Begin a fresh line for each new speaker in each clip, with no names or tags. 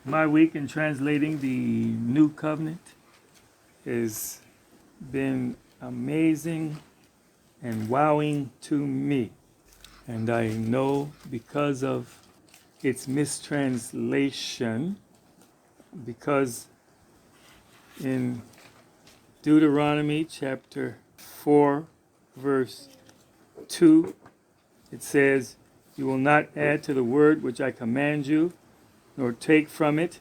My week in translating the New Covenant has been amazing and wowing to me. And I know because of its mistranslation, because in Deuteronomy chapter 4, verse 2, it says, "You will not add to the word which I command you, nor take from it,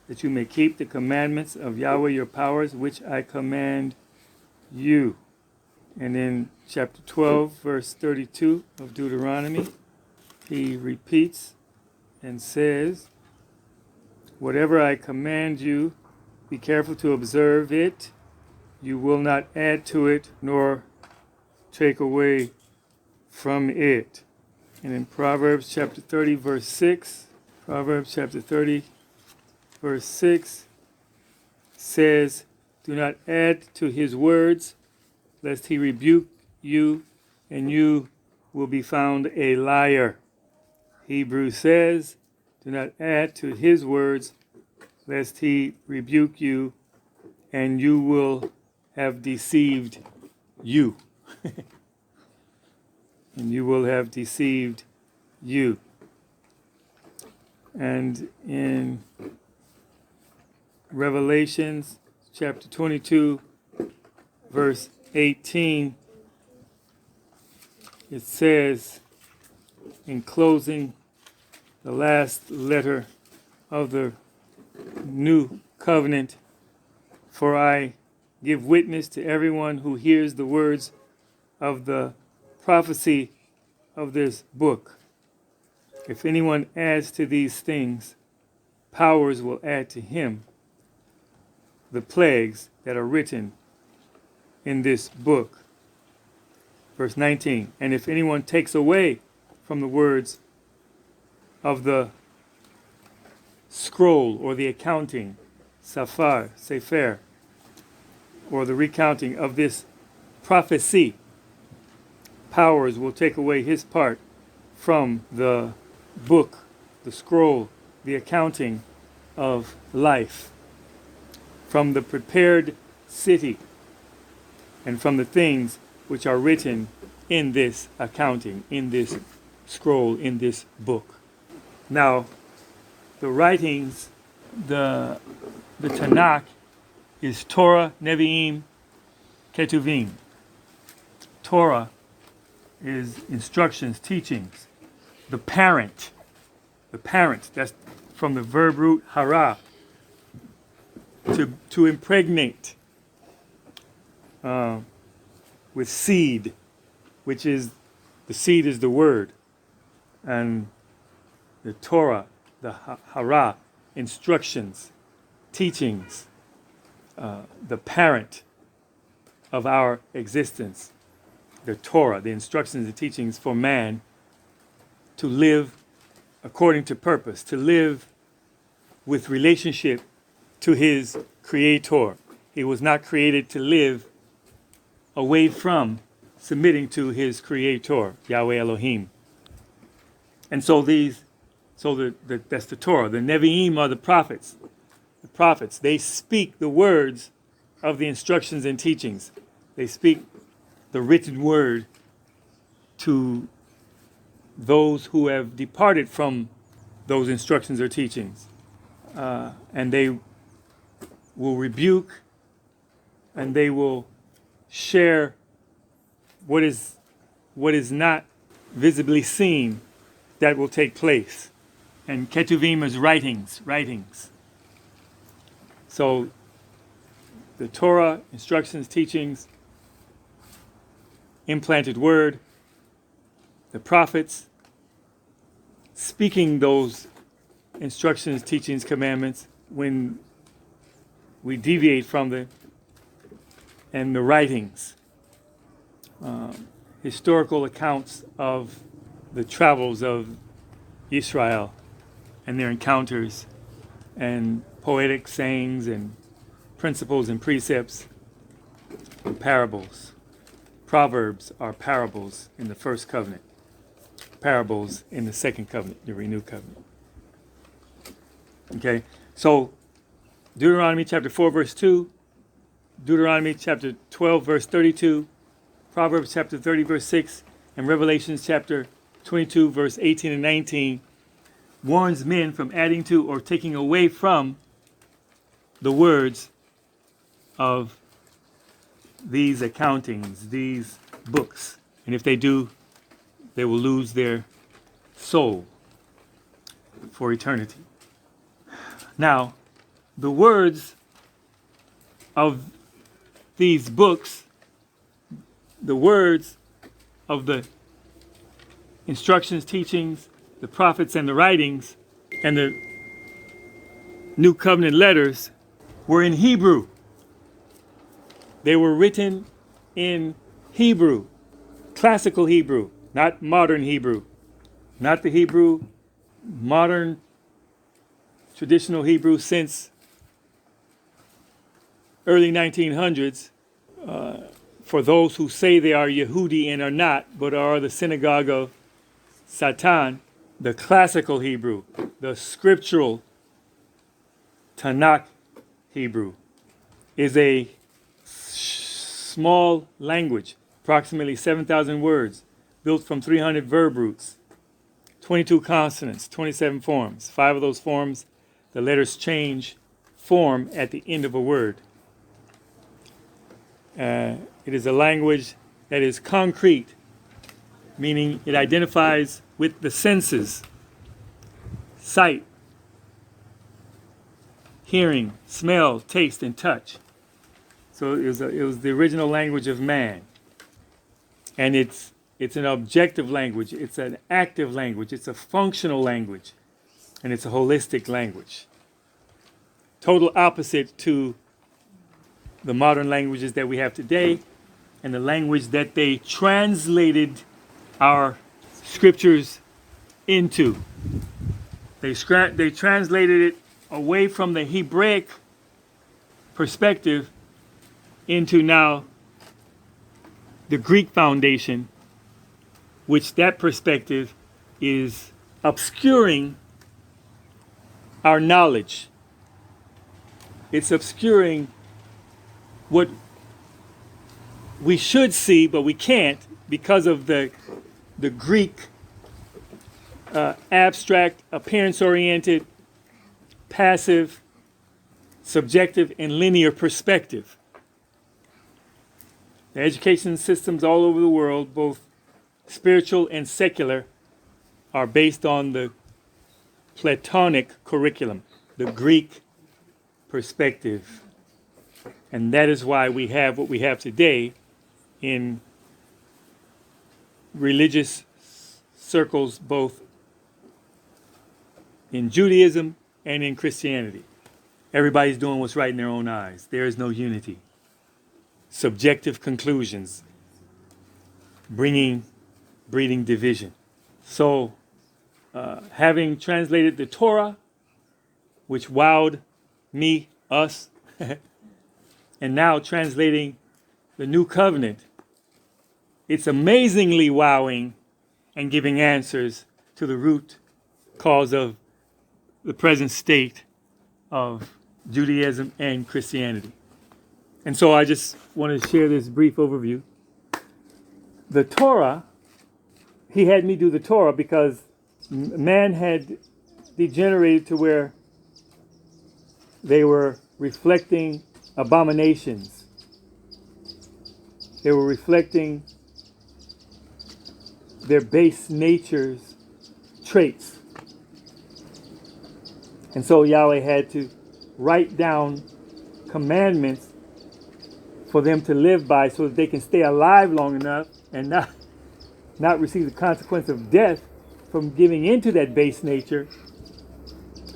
that you may keep the commandments of Yahweh your powers, which I command you." And in chapter 12, verse 32 of Deuteronomy, he repeats and says, "Whatever I command you, be careful to observe it. You will not add to it, nor take away from it." And in Proverbs chapter 30, verse 6, Proverbs chapter 30, verse 6 says, "Do not add to his words, lest he rebuke you, and you will be found a liar." Hebrews says, "Do not add to his words, lest he rebuke you, and you will have deceived you." And you will have deceived you. And in Revelations chapter 22, verse 18, it says, in closing the last letter of the New Covenant, "For I give witness to everyone who hears the words of the prophecy of this book. If anyone adds to these things, powers will add to him the plagues that are written in this book." Verse 19, "And if anyone takes away from the words of the scroll or the accounting, sefer, or the recounting of this prophecy, powers will take away his part from the book, the scroll, the accounting of life, from the prepared city, and from the things which are written in this accounting, in this scroll, in this book." Now, the writings, the Tanakh is Torah, Nevi'im, Ketuvim. Torah is instructions, teachings. The parent, that's from the verb root hara, to impregnate, with seed, which is, the seed is the word. And the Torah, the hara, instructions, teachings, the parent of our existence. The Torah, the instructions and teachings for man to live according to purpose, to live with relationship to his Creator. He was not created to live away from submitting to his Creator, Yahweh Elohim. And so that's the Torah. The Nevi'im are the prophets. The prophets, they speak the words of the instructions and teachings. They speak the written word to those who have departed from those instructions or teachings. And they will rebuke, and they will share what is not visibly seen that will take place. And Ketuvim is writings. So the Torah, instructions, teachings, implanted word, the prophets, speaking those instructions, teachings, commandments when we deviate from them, and the writings, historical accounts of the travels of Israel and their encounters, and poetic sayings and principles and precepts, and parables. Proverbs are parables in the first covenant, parables in the second covenant, the renewed covenant. Okay, so Deuteronomy chapter 4, verse 2, Deuteronomy chapter 12, verse 32, Proverbs chapter 30, verse 6, and Revelations chapter 22, verse 18 and 19 warns men from adding to or taking away from the words of these accountings, these books. And if they do, they will lose their soul for eternity. Now, the words of these books, the words of the instructions, teachings, the prophets and the writings, and the New Covenant letters were in Hebrew. They were written in Hebrew, classical Hebrew, not modern Hebrew, not the Hebrew, modern traditional Hebrew since early 1900s, for those who say they are Yehudi and are not, but are the synagogue of Satan. The classical Hebrew, the scriptural Tanakh Hebrew, is a small language, approximately 7,000 words, built from 300 verb roots, 22 consonants, 27 forms. 5 of those forms, the letters change form at the end of a word. It is a language that is concrete, meaning it identifies with the senses: sight, hearing, smell, taste, and touch. So it was the original language of man. And it's an objective language, it's an active language, it's a functional language, and it's a holistic language. Total opposite to the modern languages that we have today and the language that they translated our scriptures into. They translated it away from the Hebraic perspective into now the Greek foundation, which that perspective is obscuring our knowledge. It's obscuring what we should see, but we can't because of the Greek abstract, appearance-oriented, passive, subjective, and linear perspective. The education systems all over the world, both spiritual and secular, are based on the Platonic curriculum, the Greek perspective. And that is why we have what we have today in religious circles, both in Judaism and in Christianity. Everybody's doing what's right in their own eyes. There is no unity. Subjective conclusions, breeding division. So, having translated the Torah, which wowed me, us, and now translating the New Covenant, it's amazingly wowing and giving answers to the root cause of the present state of Judaism and Christianity. And so I just want to share this brief overview. The Torah, he had me do the Torah because man had degenerated to where they were reflecting abominations. They were reflecting their base nature's traits. And so Yahweh had to write down commandments for them to live by so that they can stay alive long enough and not receive the consequence of death from giving into that base nature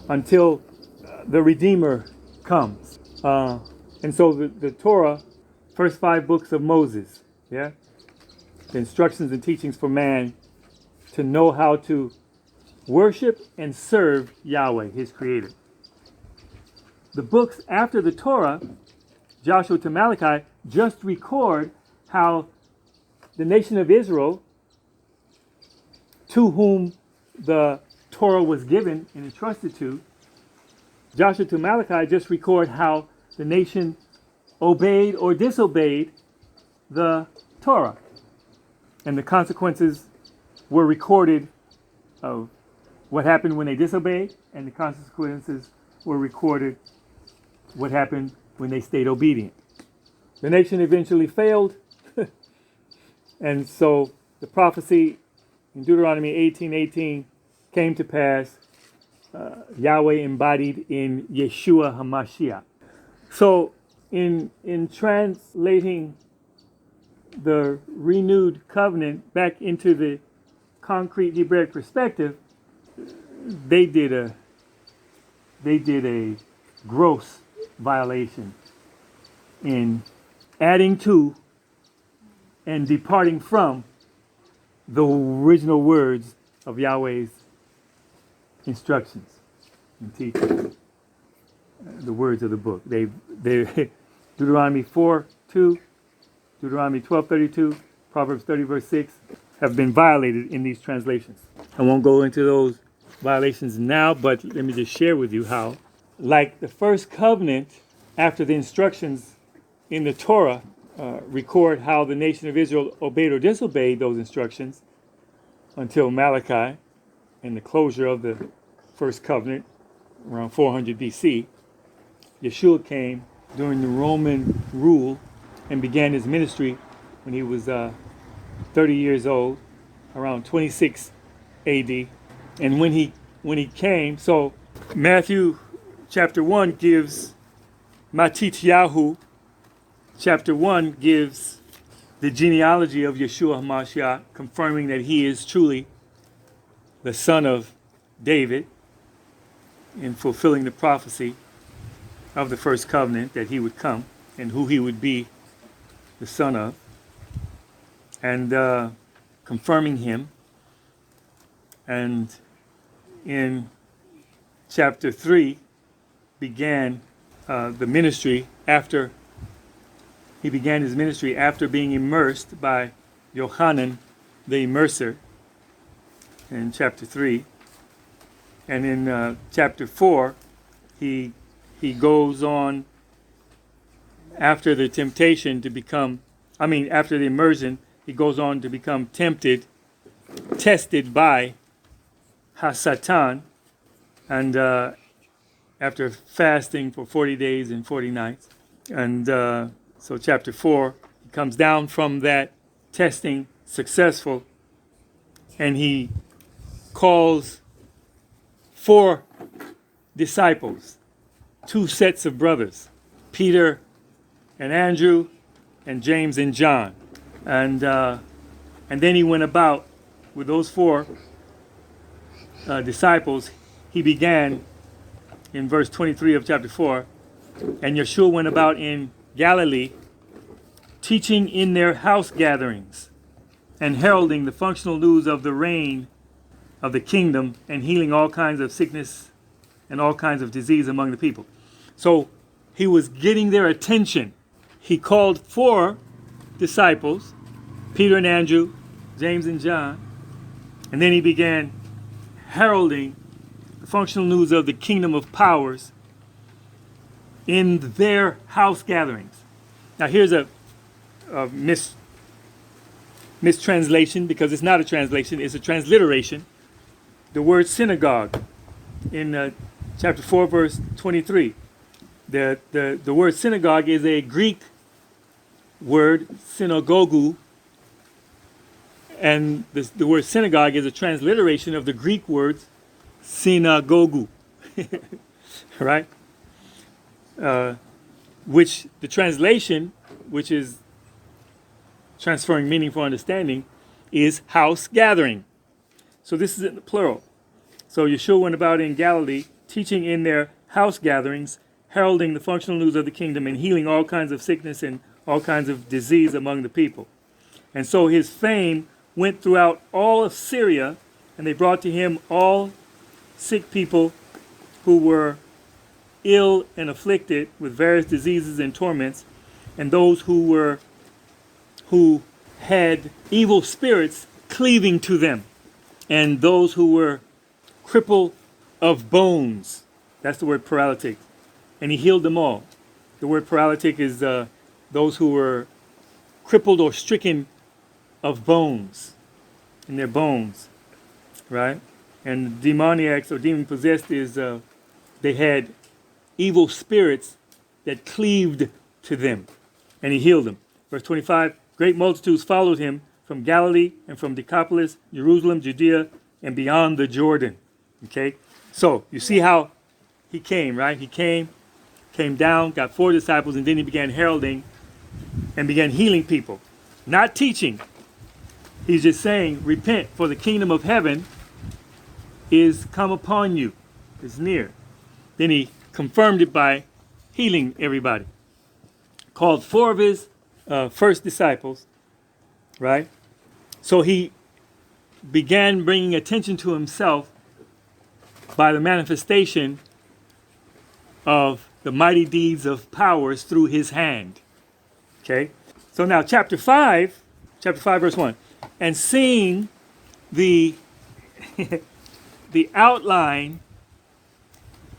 until the Redeemer comes. And so the Torah, first 5 books of Moses, the instructions and teachings for man to know how to worship and serve Yahweh, his creator. The books after the Torah, Joshua to Malachi, just record how the nation of Israel, to whom the Torah was given and entrusted to, Joshua to Malachi just record how the nation obeyed or disobeyed the Torah. And the consequences were recorded of what happened when they disobeyed, and the consequences were recorded what happened when they stayed obedient. The nation eventually failed, and so the prophecy in Deuteronomy 18:18 came to pass, Yahweh embodied in Yeshua HaMashiach. So in translating the renewed covenant back into the concrete Hebraic perspective, they did a gross violation in adding to and departing from the original words of Yahweh's instructions and teachings, the words of the book. They Deuteronomy 4:2, Deuteronomy 12:32, Proverbs 30 verse 6 have been violated in these translations. I won't go into those violations now, but let me just share with you how, like the first covenant, after the instructions in the Torah record how the nation of Israel obeyed or disobeyed those instructions until Malachi and the closure of the first covenant around 400 BC. Yeshua came during the Roman rule and began his ministry when he was 30 years old, around 26 AD. And when he came, so Matthew chapter 1 gives Matityahu, chapter 1 gives the genealogy of Yeshua HaMashiach, confirming that he is truly the son of David in fulfilling the prophecy of the first covenant that he would come and who he would be the son of, and confirming him. And in chapter 3 began the ministry after he began his ministry after being immersed by Yohanan the immerser in chapter 3. And in chapter 4 he goes on after the temptation to become, after the immersion, he goes on to become tested by Satan, and after fasting for 40 days and 40 nights. And so chapter 4, he comes down from that testing successful, and he calls 4 disciples, 2 sets of brothers, Peter and Andrew and James and John. And then he went about with those 4 disciples. He began in verse 23 of chapter 4, and Yeshua went about in Galilee, teaching in their house gatherings and heralding the functional news of the reign of the kingdom and healing all kinds of sickness and all kinds of disease among the people. So he was getting their attention. He called 4 disciples, Peter and Andrew, James and John, and then he began heralding the functional news of the kingdom of powers in their house gatherings. Now here's a mistranslation, because it's not a translation, it's a transliteration. The word synagogue in chapter 4 verse 23. The word synagogue is a Greek word, synagogu, and the word synagogue is a transliteration of the Greek words synagogu, right? Which the translation, which is transferring meaning for understanding, is house gathering. So this is in the plural. So Yeshua went about in Galilee, teaching in their house gatherings, heralding the functional news of the kingdom and healing all kinds of sickness and all kinds of disease among the people. And so his fame went throughout all of Syria, and they brought to him all sick people who were ill and afflicted with various diseases and torments, and those who had evil spirits cleaving to them, and those who were crippled of bones, That's the word paralytic. And he healed them all. The word paralytic is those who were crippled or stricken of bones, in their bones, right? And demoniacs or demon possessed is they had evil spirits that cleaved to them, and he healed them. Verse 25, great multitudes followed him from Galilee and from Decapolis, Jerusalem, Judea, and beyond the Jordan. Okay, so you see how he came, right? He came down, got 4 disciples, and then he began heralding and began healing people. Not teaching. He's just saying, repent, for the kingdom of heaven is come upon you, is near. Then he confirmed it by healing everybody. Called 4 of his first disciples, right? So he began bringing attention to himself by the manifestation of the mighty deeds of powers through his hand. Okay? So now chapter 5 verse 1. And seeing the the outline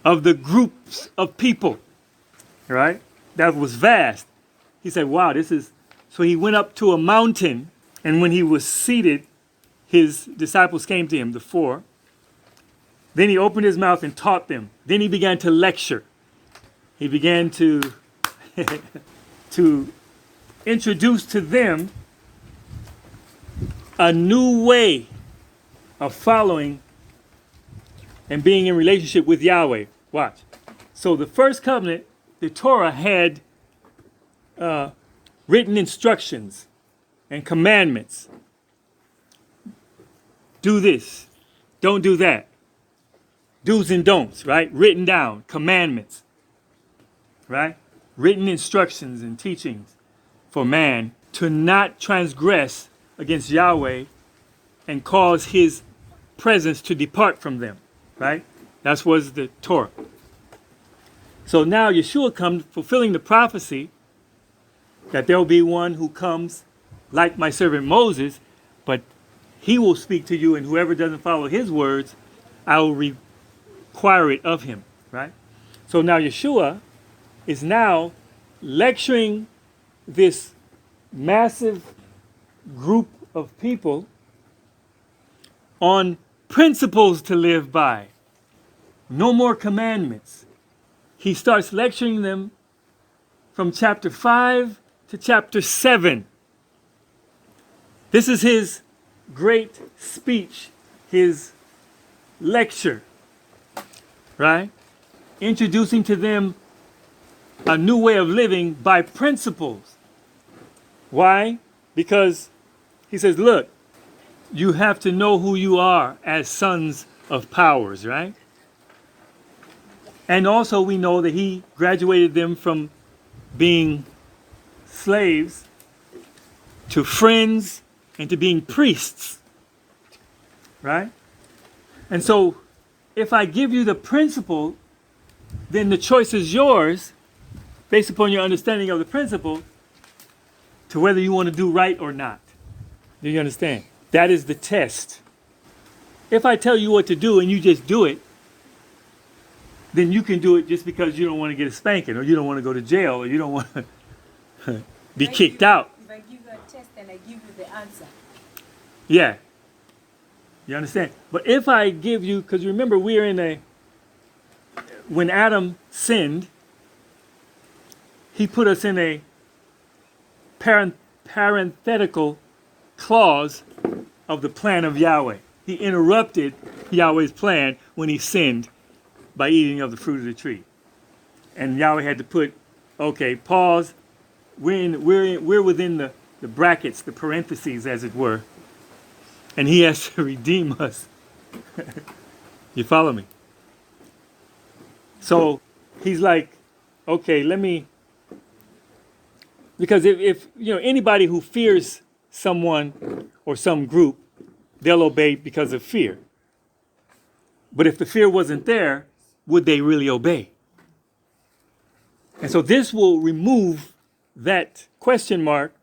of the groups of people, right? That was vast. He said, wow, this is... So he went up to a mountain, and when he was seated, his disciples came to him, the 4. Then he opened his mouth and taught them. Then he began to lecture. He began to to introduce to them a new way of following and being in relationship with Yahweh. Watch. So the first covenant, the Torah had written instructions and commandments. Do this. Don't do that. Do's and don'ts, right? Written down. Commandments. Right? Written instructions and teachings for man to not transgress against Yahweh and cause his presence to depart from them. Right? That was the Torah. So now Yeshua comes fulfilling the prophecy that there will be one who comes like my servant Moses, but he will speak to you, and whoever doesn't follow his words, I will require it of him. Right? So now Yeshua is now lecturing this massive group of people on principles to live by. No more commandments. He starts lecturing them from chapter 5 to chapter 7. This is his great speech, his lecture, right? Introducing to them a new way of living by principles. Why? Because he says, look, you have to know who you are as sons of powers, right? And also we know that he graduated them from being slaves to friends and to being priests, right? And so if I give you the principle, then the choice is yours based upon your understanding of the principle to whether you want to do right or not. Do you understand? That is the test. If I tell you what to do and you just do it, then you can do it just because you don't want to get a spanking, or you don't want to go to jail, or you don't want to be kicked out.
If I give you a test and I give you the answer.
Yeah. You understand? But if I give you, because remember we're in when Adam sinned, he put us in a parenthetical clause of the plan of Yahweh. He interrupted Yahweh's plan when he sinned by eating of the fruit of the tree. And Yahweh had to put, okay, pause. We're within the brackets, the parentheses, as it were. And he has to redeem us. You follow me? So he's like, okay, let me, because if anybody who fears someone or some group, they'll obey because of fear. But if the fear wasn't there, would they really obey? And so this will remove that question mark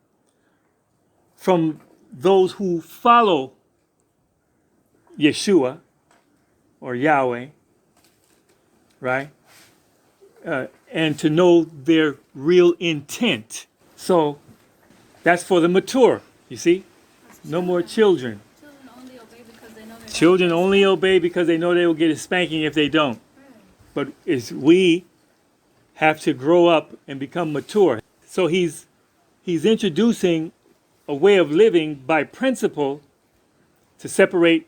from those who follow Yeshua or Yahweh, right? And to know their real intent. So that's for the mature, you see? No more children.
Children only obey because they know they're
Children only obey because they know they will get a spanking if they don't. But we have to grow up and become mature. So he's introducing a way of living by principle to separate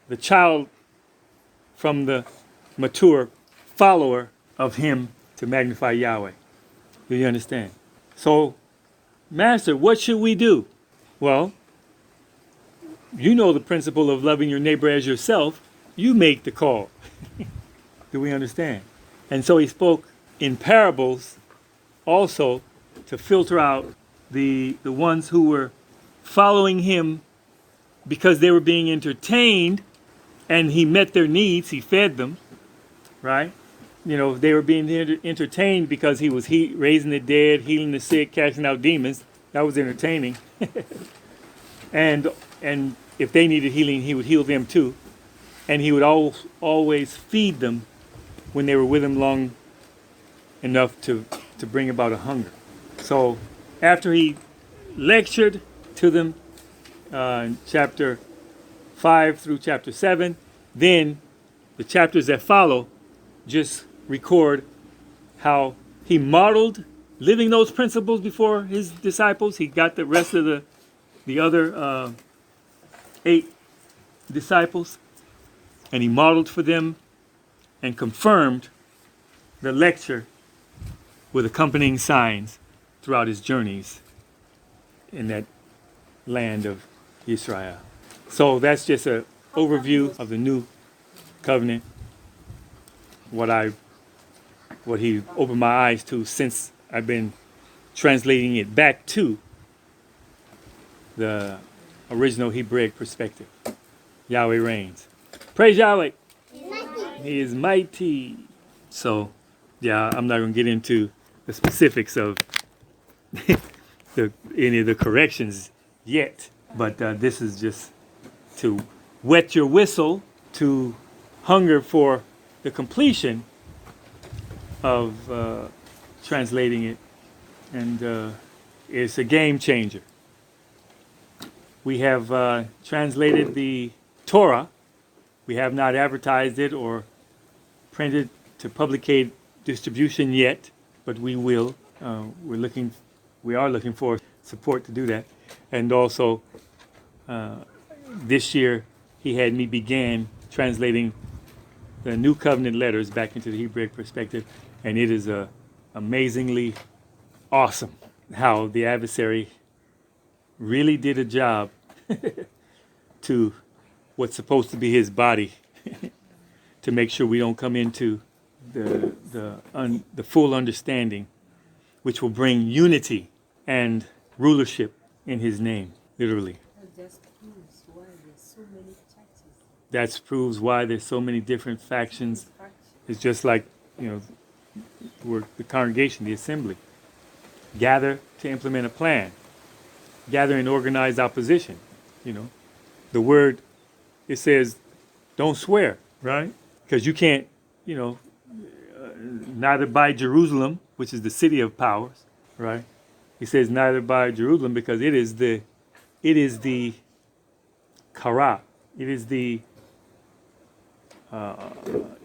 the child from the mature follower of him to magnify Yahweh. Do you understand? So, Master, what should we do? Well, you know the principle of loving your neighbor as yourself. You make the call. Do we understand? And so he spoke in parables also to filter out the ones who were following him because they were being entertained, and he met their needs, he fed them, right? You know, they were being entertained because he was raising the dead, healing the sick, casting out demons. That was entertaining. and if they needed healing, he would heal them too. And he would always feed them when they were with him long enough to bring about a hunger. So after he lectured to them in chapter 5 through chapter 7, then the chapters that follow just record how he modeled living those principles before his disciples. He got the rest of the other 8 disciples, and he modeled for them and confirmed the lecture with accompanying signs throughout his journeys in that land of Israel. So that's just an overview of the new covenant, what he opened my eyes to since I've been translating it back to the original Hebraic perspective. Yahweh reigns. Praise Yahweh. He is mighty. So, yeah, I'm not going to get into the specifics of any of the corrections yet, but this is just to wet your whistle, to hunger for the completion of translating it, and it's a game changer. We have translated the Torah. We have not advertised it or printed to publicate distribution yet, but we will. We are looking for support to do that. And also, this year, he had me begin translating the New Covenant letters back into the Hebraic perspective, and it is amazingly awesome how the adversary really did a job to what's supposed to be his body to make sure we don't come into the full understanding, which will bring unity and rulership in his name, literally. That proves why there's so many different factions. It's just like, we're the congregation, the assembly. Gather to implement a plan. Gather in organized opposition. The word, it says, don't swear, right? Because you can't, neither by Jerusalem, which is the city of powers, right? He says neither by Jerusalem because it is the kara. It is the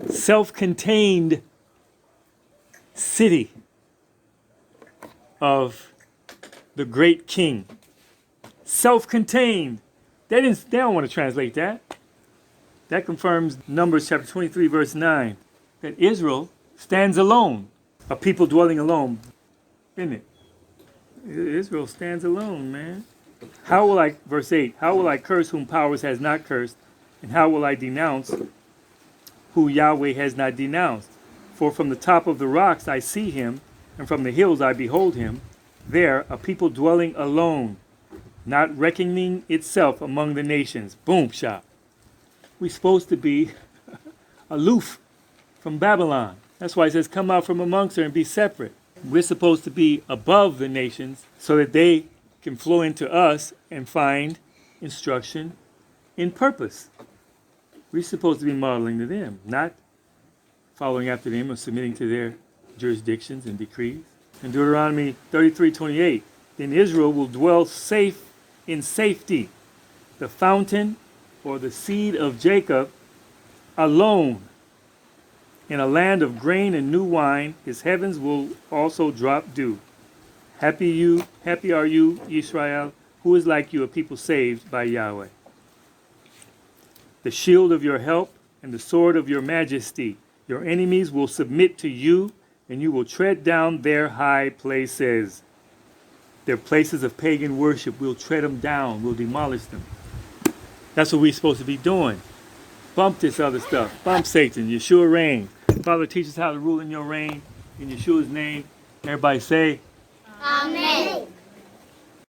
self-contained city of the great king. Self-contained. They don't want to translate that. That confirms Numbers chapter 23, verse 9, that Israel stands alone, a people dwelling alone, isn't it? Israel stands alone, man. Verse 8, how will I curse whom powers has not cursed, and how will I denounce who Yahweh has not denounced? For from the top of the rocks I see him, and from the hills I behold him. There, a people dwelling alone, not reckoning itself among the nations. Boom, shot. We're supposed to be aloof from Babylon. That's why it says, come out from amongst her and be separate. We're supposed to be above the nations so that they can flow into us and find instruction in purpose. We're supposed to be modeling to them, not following after them or submitting to their jurisdictions and decrees. In Deuteronomy 33:28, then Israel will dwell safe in safety. The fountain or the seed of Jacob alone in a land of grain and new wine, his heavens will also drop dew. Happy are you, Israel, who is like you, a people saved by Yahweh. The shield of your help and the sword of your majesty. Your enemies will submit to you, and you will tread down their high places. Their places of pagan worship, we'll tread them down, we'll demolish them. That's what we're supposed to be doing. Bump this other stuff. Bump Satan. Yeshua reigns. Father, teach us how to rule in your reign. In Yeshua's name. Everybody say,
Amen.